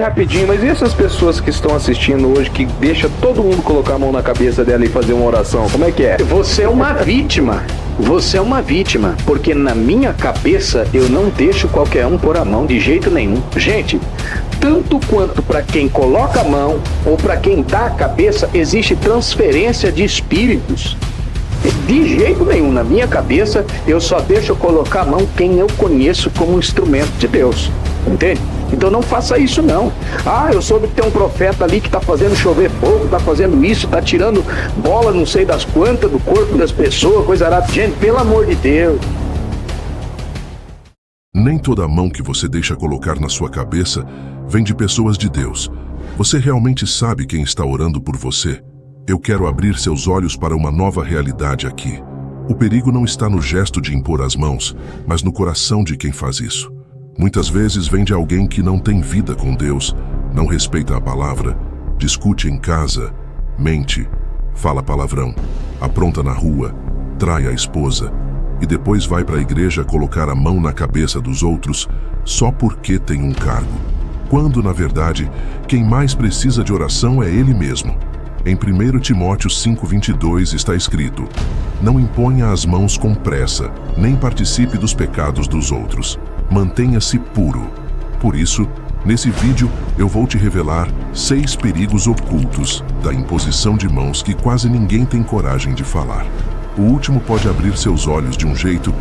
Rapidinho, mas e essas pessoas que estão assistindo hoje, que deixa todo mundo colocar a mão na cabeça dela e fazer uma oração? Como é que é? Você é uma vítima. Você é uma vítima, porque na minha cabeça eu não deixo qualquer um pôr a mão de jeito nenhum. Gente, tanto quanto para quem coloca a mão ou para quem dá a cabeça, existe transferência de espíritos. De jeito nenhum, na minha cabeça, eu só deixo colocar a mão quem eu conheço como instrumento de Deus. Entende? Então não faça isso não. Eu soube que tem um profeta ali que tá fazendo chover fogo, tá fazendo isso, tá tirando bola não sei das quantas do corpo das pessoas, coisa arada. Gente, pelo amor de Deus. Nem toda mão que você deixa colocar na sua cabeça vem de pessoas de Deus. Você realmente sabe quem está orando por você? Eu quero abrir seus olhos para uma nova realidade aqui. O perigo não está no gesto de impor as mãos, mas no coração de quem faz isso. Muitas vezes vem de alguém que não tem vida com Deus, não respeita a palavra, discute em casa, mente, fala palavrão, apronta na rua, trai a esposa e depois vai para a igreja colocar a mão na cabeça dos outros só porque tem um cargo. Quando, na verdade, quem mais precisa de oração é ele mesmo. Em 1 Timóteo 5:22 está escrito: não imponha as mãos com pressa, nem participe dos pecados dos outros. Mantenha-se puro. Por isso, nesse vídeo eu vou te revelar 6 perigos ocultos da imposição de mãos que quase ninguém tem coragem de falar. O último pode abrir seus olhos de um jeito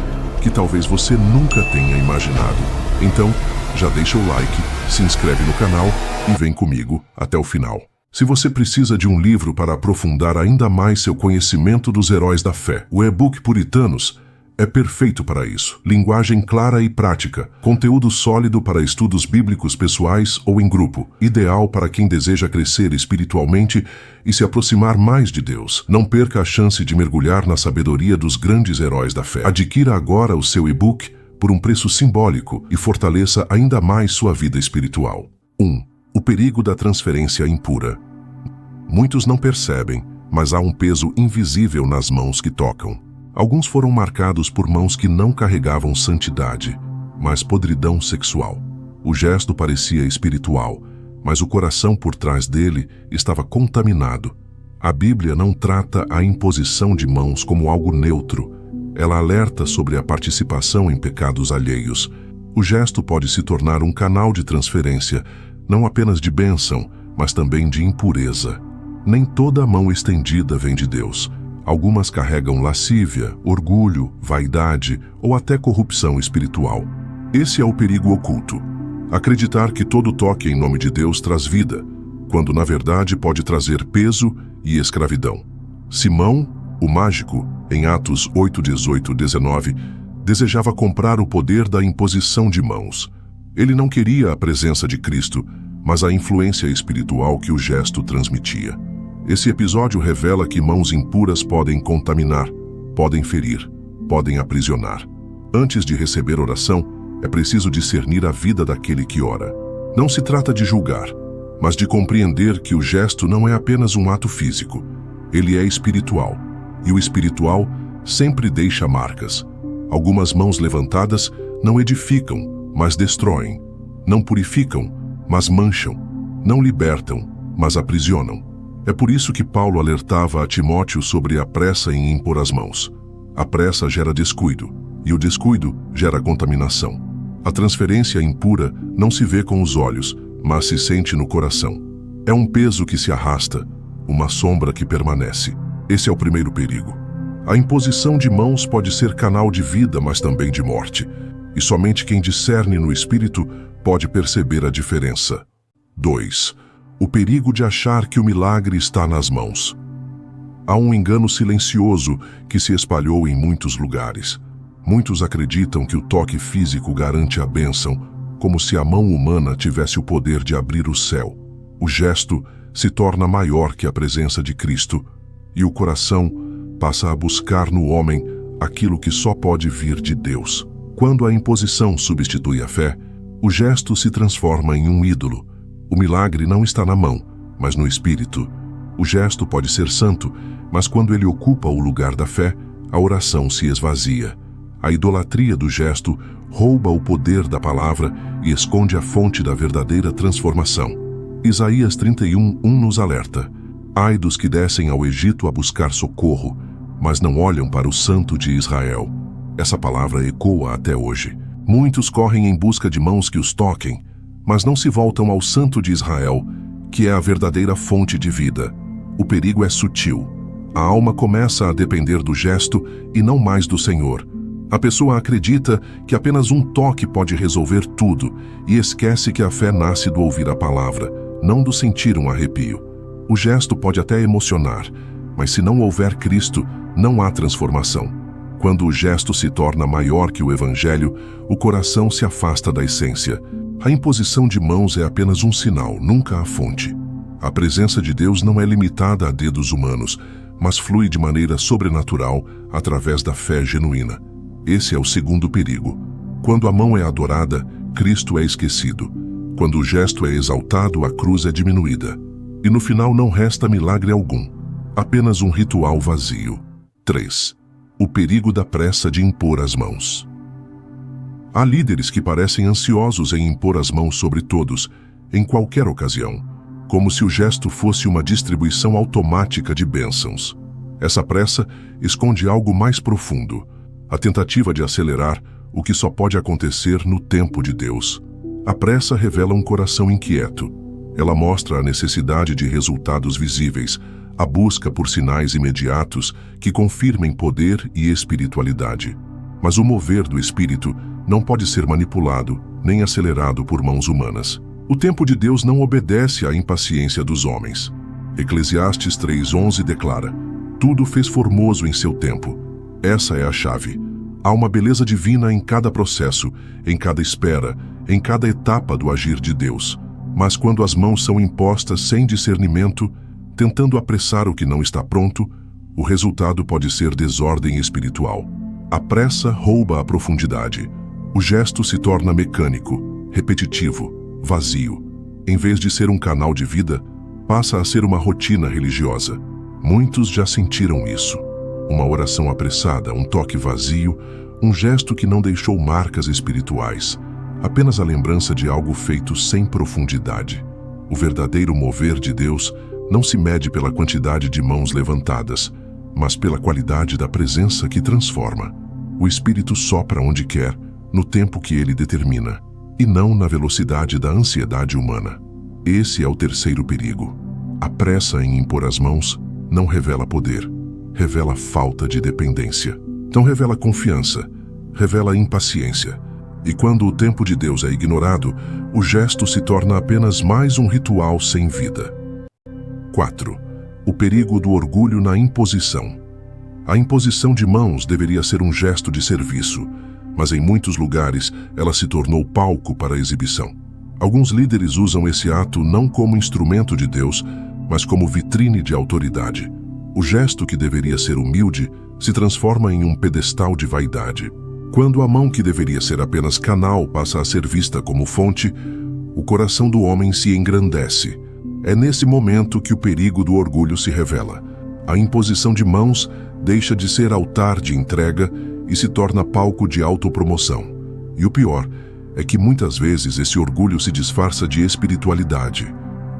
que talvez você nunca tenha imaginado. Então, já deixa o like, se inscreve no canal e vem comigo até o final. Se você precisa de um livro para aprofundar ainda mais seu conhecimento dos heróis da fé, o e-book Puritanos é perfeito para isso. Linguagem clara e prática, conteúdo sólido para estudos bíblicos pessoais ou em grupo, ideal para quem deseja crescer espiritualmente e se aproximar mais de Deus. Não perca a chance de mergulhar na sabedoria dos grandes heróis da fé. Adquira agora o seu e-book por um preço simbólico e fortaleça ainda mais sua vida espiritual. 1. O perigo da transferência impura. Muitos não percebem, mas há um peso invisível nas mãos que tocam. Alguns foram marcados por mãos que não carregavam santidade, mas podridão sexual. O gesto parecia espiritual, mas o coração por trás dele estava contaminado. A Bíblia não trata a imposição de mãos como algo neutro. Ela alerta sobre a participação em pecados alheios. O gesto pode se tornar um canal de transferência, não apenas de bênção, mas também de impureza. Nem toda mão estendida vem de Deus. Algumas carregam lascívia, orgulho, vaidade ou até corrupção espiritual. Esse é o perigo oculto. Acreditar que todo toque em nome de Deus traz vida, quando na verdade pode trazer peso e escravidão. Simão, o mágico, em Atos 8, 18, 19, desejava comprar o poder da imposição de mãos. Ele não queria a presença de Cristo, mas a influência espiritual que o gesto transmitia. Esse episódio revela que mãos impuras podem contaminar, podem ferir, podem aprisionar. Antes de receber oração, é preciso discernir a vida daquele que ora. Não se trata de julgar, mas de compreender que o gesto não é apenas um ato físico. Ele é espiritual, e o espiritual sempre deixa marcas. Algumas mãos levantadas não edificam, mas destroem. Não purificam, mas mancham. Não libertam, mas aprisionam. É por isso que Paulo alertava a Timóteo sobre a pressa em impor as mãos. A pressa gera descuido, e o descuido gera contaminação. A transferência impura não se vê com os olhos, mas se sente no coração. É um peso que se arrasta, uma sombra que permanece. Esse é o primeiro perigo. A imposição de mãos pode ser canal de vida, mas também de morte. E somente quem discerne no espírito pode perceber a diferença. 2. O perigo de achar que o milagre está nas mãos. Há um engano silencioso que se espalhou em muitos lugares. Muitos acreditam que o toque físico garante a bênção, como se a mão humana tivesse o poder de abrir o céu. O gesto se torna maior que a presença de Cristo, e o coração passa a buscar no homem aquilo que só pode vir de Deus. Quando a imposição substitui a fé, o gesto se transforma em um ídolo. O milagre não está na mão, mas no espírito. O gesto pode ser santo, mas quando ele ocupa o lugar da fé, a oração se esvazia. A idolatria do gesto rouba o poder da palavra e esconde a fonte da verdadeira transformação. Isaías 31:1 nos alerta: ai dos que descem ao Egito a buscar socorro, mas não olham para o Santo de Israel. Essa palavra ecoa até hoje. Muitos correm em busca de mãos que os toquem, mas não se voltam ao Santo de Israel, que é a verdadeira fonte de vida. O perigo é sutil. A alma começa a depender do gesto e não mais do Senhor. A pessoa acredita que apenas um toque pode resolver tudo e esquece que a fé nasce do ouvir a palavra, não do sentir um arrepio. O gesto pode até emocionar, mas se não houver Cristo, não há transformação. Quando o gesto se torna maior que o Evangelho, o coração se afasta da essência. A imposição de mãos é apenas um sinal, nunca a fonte. A presença de Deus não é limitada a dedos humanos, mas flui de maneira sobrenatural através da fé genuína. Esse é o segundo perigo. Quando a mão é adorada, Cristo é esquecido. Quando o gesto é exaltado, a cruz é diminuída. E no final não resta milagre algum, apenas um ritual vazio. 3. O perigo da pressa de impor as mãos. Há líderes que parecem ansiosos em impor as mãos sobre todos, em qualquer ocasião, como se o gesto fosse uma distribuição automática de bênçãos. Essa pressa esconde algo mais profundo, a tentativa de acelerar o que só pode acontecer no tempo de Deus. A pressa revela um coração inquieto. Ela mostra a necessidade de resultados visíveis, a busca por sinais imediatos que confirmem poder e espiritualidade. Mas o mover do Espírito não pode ser manipulado, nem acelerado por mãos humanas. O tempo de Deus não obedece à impaciência dos homens. Eclesiastes 3:11 declara: tudo fez formoso em seu tempo. Essa é a chave. Há uma beleza divina em cada processo, em cada espera, em cada etapa do agir de Deus. Mas quando as mãos são impostas sem discernimento, tentando apressar o que não está pronto, o resultado pode ser desordem espiritual. A pressa rouba a profundidade. O gesto se torna mecânico, repetitivo, vazio. Em vez de ser um canal de vida, passa a ser uma rotina religiosa. Muitos já sentiram isso. Uma oração apressada, um toque vazio, um gesto que não deixou marcas espirituais. Apenas a lembrança de algo feito sem profundidade. O verdadeiro mover de Deus não se mede pela quantidade de mãos levantadas, mas pela qualidade da presença que transforma. O Espírito sopra onde quer, no tempo que ele determina, e não na velocidade da ansiedade humana. Esse é o terceiro perigo. A pressa em impor as mãos não revela poder, revela falta de dependência. Não revela confiança, revela impaciência. E quando o tempo de Deus é ignorado, o gesto se torna apenas mais um ritual sem vida. 4. O perigo do orgulho na imposição. A imposição de mãos deveria ser um gesto de serviço, mas em muitos lugares ela se tornou palco para a exibição. Alguns líderes usam esse ato não como instrumento de Deus, mas como vitrine de autoridade. O gesto que deveria ser humilde se transforma em um pedestal de vaidade. Quando a mão que deveria ser apenas canal passa a ser vista como fonte, o coração do homem se engrandece. É nesse momento que o perigo do orgulho se revela. A imposição de mãos deixa de ser altar de entrega e se torna palco de autopromoção. E o pior é que muitas vezes esse orgulho se disfarça de espiritualidade.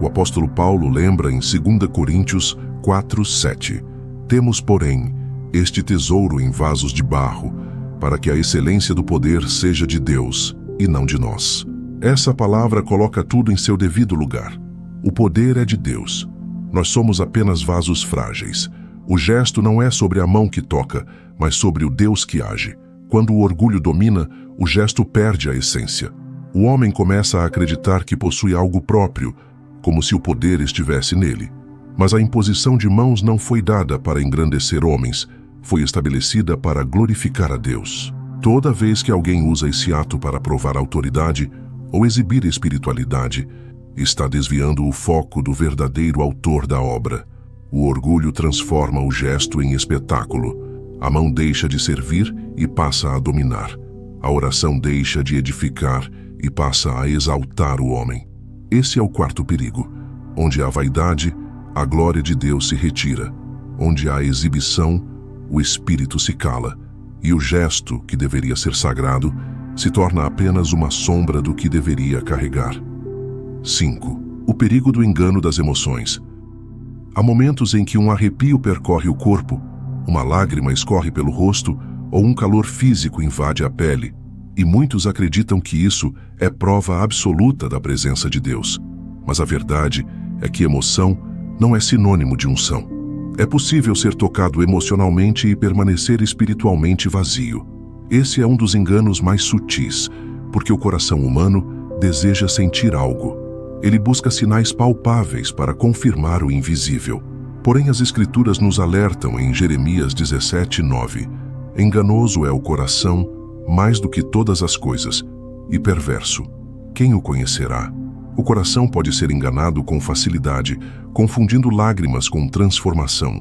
O apóstolo Paulo lembra em 2 Coríntios 4:7: temos, porém, este tesouro em vasos de barro, para que a excelência do poder seja de Deus e não de nós. Essa palavra coloca tudo em seu devido lugar. O poder é de Deus. Nós somos apenas vasos frágeis. O gesto não é sobre a mão que toca, mas sobre o Deus que age. Quando o orgulho domina, o gesto perde a essência. O homem começa a acreditar que possui algo próprio, como se o poder estivesse nele. Mas a imposição de mãos não foi dada para engrandecer homens, foi estabelecida para glorificar a Deus. Toda vez que alguém usa esse ato para provar autoridade ou exibir espiritualidade, está desviando o foco do verdadeiro autor da obra. O orgulho transforma o gesto em espetáculo. A mão deixa de servir e passa a dominar. A oração deixa de edificar e passa a exaltar o homem. Esse é o quarto perigo. Onde há vaidade, a glória de Deus se retira. Onde há exibição, o espírito se cala. E o gesto, que deveria ser sagrado, se torna apenas uma sombra do que deveria carregar. 5. O perigo do engano das emoções. Há momentos em que um arrepio percorre o corpo, uma lágrima escorre pelo rosto ou um calor físico invade a pele, e muitos acreditam que isso é prova absoluta da presença de Deus. Mas a verdade é que emoção não é sinônimo de unção. É possível ser tocado emocionalmente e permanecer espiritualmente vazio. Esse é um dos enganos mais sutis, porque o coração humano deseja sentir algo. Ele busca sinais palpáveis para confirmar o invisível. Porém, as Escrituras nos alertam em Jeremias 17:9. Enganoso é o coração mais do que todas as coisas, e perverso. Quem o conhecerá? O coração pode ser enganado com facilidade, confundindo lágrimas com transformação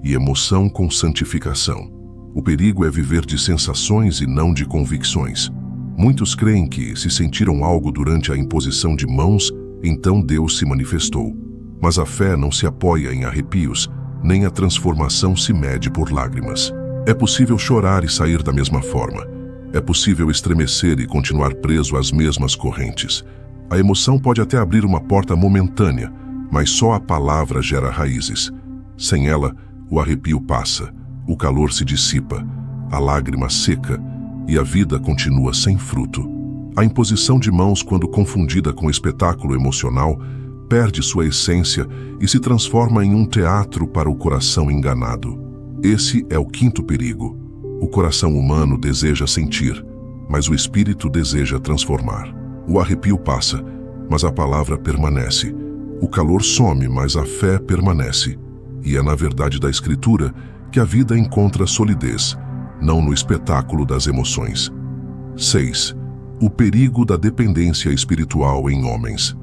e emoção com santificação. O perigo é viver de sensações e não de convicções. Muitos creem que, se sentiram algo durante a imposição de mãos, então Deus se manifestou. Mas a fé não se apoia em arrepios, nem a transformação se mede por lágrimas. É possível chorar e sair da mesma forma. É possível estremecer e continuar preso às mesmas correntes. A emoção pode até abrir uma porta momentânea, mas só a palavra gera raízes. Sem ela, o arrepio passa, o calor se dissipa, a lágrima seca e a vida continua sem fruto. A imposição de mãos, quando confundida com espetáculo emocional, perde sua essência e se transforma em um teatro para o coração enganado. Esse é o quinto perigo. O coração humano deseja sentir, mas o espírito deseja transformar. O arrepio passa, mas a palavra permanece. O calor some, mas a fé permanece. E é na verdade da Escritura que a vida encontra solidez, não no espetáculo das emoções. 6. O perigo da dependência espiritual em homens.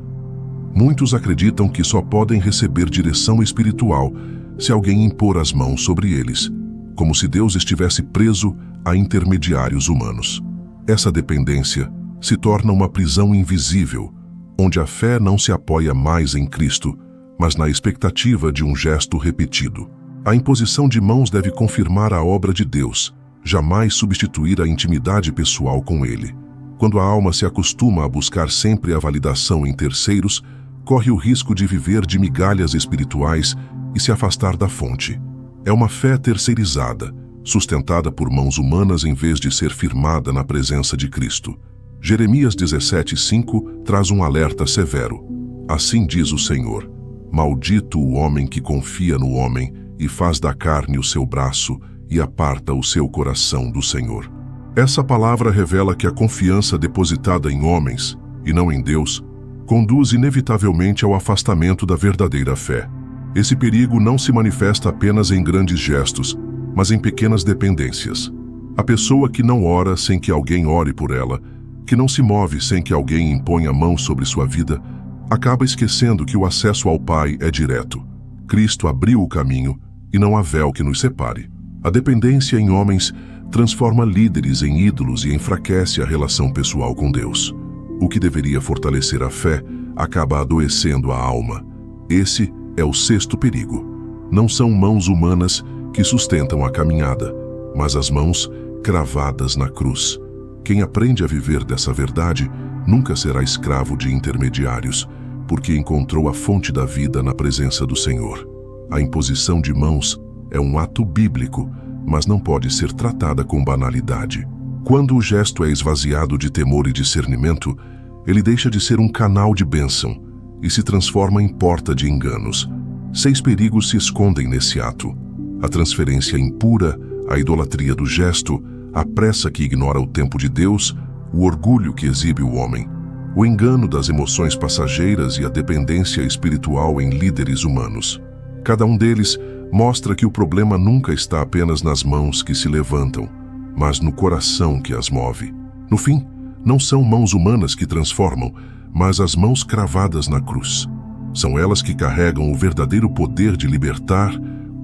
Muitos acreditam que só podem receber direção espiritual se alguém impor as mãos sobre eles, como se Deus estivesse preso a intermediários humanos. Essa dependência se torna uma prisão invisível, onde a fé não se apoia mais em Cristo, mas na expectativa de um gesto repetido. A imposição de mãos deve confirmar a obra de Deus, jamais substituir a intimidade pessoal com Ele. Quando a alma se acostuma a buscar sempre a validação em terceiros, corre o risco de viver de migalhas espirituais e se afastar da fonte. É uma fé terceirizada, sustentada por mãos humanas em vez de ser firmada na presença de Cristo. Jeremias 17:5 traz um alerta severo. Assim diz o Senhor: maldito o homem que confia no homem e faz da carne o seu braço e aparta o seu coração do Senhor. Essa palavra revela que a confiança depositada em homens, e não em Deus, conduz inevitavelmente ao afastamento da verdadeira fé. Esse perigo não se manifesta apenas em grandes gestos, mas em pequenas dependências. A pessoa que não ora sem que alguém ore por ela, que não se move sem que alguém imponha a mão sobre sua vida, acaba esquecendo que o acesso ao Pai é direto. Cristo abriu o caminho e não há véu que nos separe. A dependência em homens transforma líderes em ídolos e enfraquece a relação pessoal com Deus. O que deveria fortalecer a fé acaba adoecendo a alma. Esse é o sexto perigo. Não são mãos humanas que sustentam a caminhada, mas as mãos cravadas na cruz. Quem aprende a viver dessa verdade nunca será escravo de intermediários, porque encontrou a fonte da vida na presença do Senhor. A imposição de mãos é um ato bíblico, mas não pode ser tratada com banalidade. Quando o gesto é esvaziado de temor e discernimento, ele deixa de ser um canal de bênção e se transforma em porta de enganos. 6 perigos se escondem nesse ato: a transferência impura, a idolatria do gesto, a pressa que ignora o tempo de Deus, o orgulho que exibe o homem, o engano das emoções passageiras e a dependência espiritual em líderes humanos. Cada um deles mostra que o problema nunca está apenas nas mãos que se levantam, mas no coração que as move. No fim, não são mãos humanas que transformam, mas as mãos cravadas na cruz. São elas que carregam o verdadeiro poder de libertar,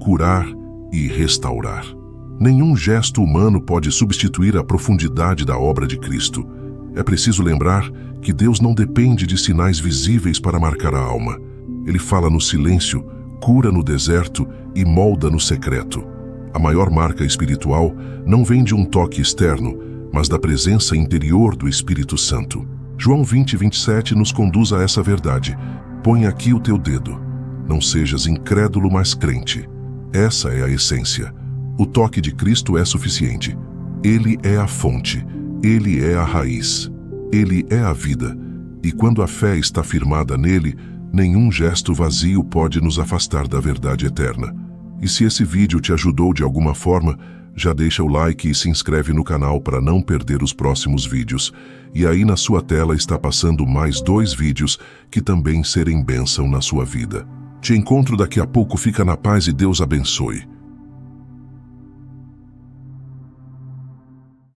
curar e restaurar. Nenhum gesto humano pode substituir a profundidade da obra de Cristo. É preciso lembrar que Deus não depende de sinais visíveis para marcar a alma. Ele fala no silêncio, cura no deserto e molda no secreto. A maior marca espiritual não vem de um toque externo, mas da presença interior do Espírito Santo. João 20:27 nos conduz a essa verdade. Põe aqui o teu dedo. Não sejas incrédulo, mas crente. Essa é a essência. O toque de Cristo é suficiente. Ele é a fonte. Ele é a raiz. Ele é a vida. E quando a fé está firmada nele, nenhum gesto vazio pode nos afastar da verdade eterna. E se esse vídeo te ajudou de alguma forma, já deixa o like e se inscreve no canal para não perder os próximos vídeos. E aí na sua tela está passando mais 2 vídeos que também serem bênção na sua vida. Te encontro daqui a pouco, fica na paz e Deus abençoe.